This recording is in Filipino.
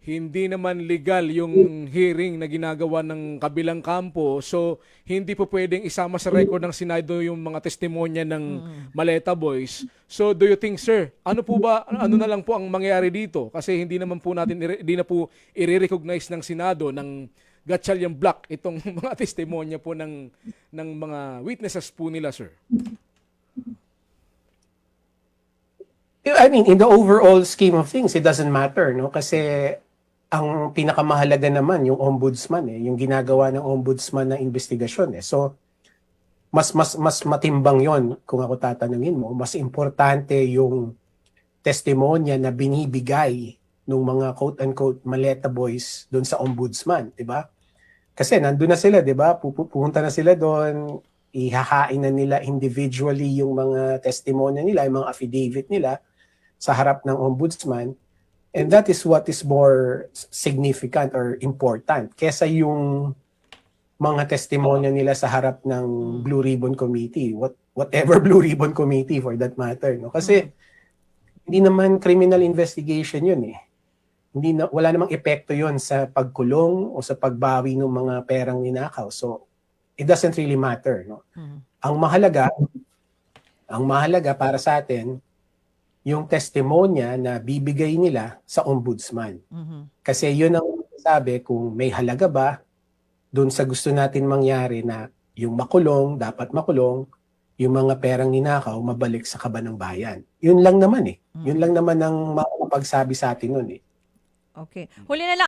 hindi naman legal yung hearing na ginagawa ng kabilang kampo. So, hindi po pwedeng isama sa record ng Senado yung mga testimonya ng Maleta Boys. So, do you think, sir, ano po ba, ano na lang po ang mangyayari dito? Kasi hindi naman po natin, hindi na po i-recognize ng Senado ng Gatchalian Block itong mga testimonya po ng mga witnesses po nila, sir. I mean, in the overall scheme of things, it doesn't matter, no? Kasi ang pinakamahalaga naman yung ombudsman yung ginagawa ng ombudsman na investigasyon So, mas matimbang 'yon kung ako tatanungin mo. Mas importante yung testimonya na binibigay ng mga quote-unquote Maleta Boys doon sa ombudsman, 'di ba? Kasi nandun na sila, 'di ba? Pupunta na sila doon, ihahain na nila individually yung mga testimonya nila, yung mga affidavit nila sa harap ng ombudsman. And that is what is more significant or important kesa yung mga testimonya nila sa harap ng Blue Ribbon Committee, whatever Blue Ribbon Committee for that matter, no? Kasi hindi naman criminal investigation 'yun Hindi na, wala namang epekto 'yun sa pagkulong o sa pagbawi ng mga perang ninakaw. So it doesn't really matter, no? Ang mahalaga para sa atin yung testimonya na bibigay nila sa ombudsman. Kasi yun ang sabi kung may halaga ba doon sa gusto natin mangyari na yung makulong, dapat makulong, yung mga perang ninakaw, mabalik sa kaban ng bayan. Yun lang naman Yun lang naman ang makapagsabi sa atin nun Okay. Huli na lang.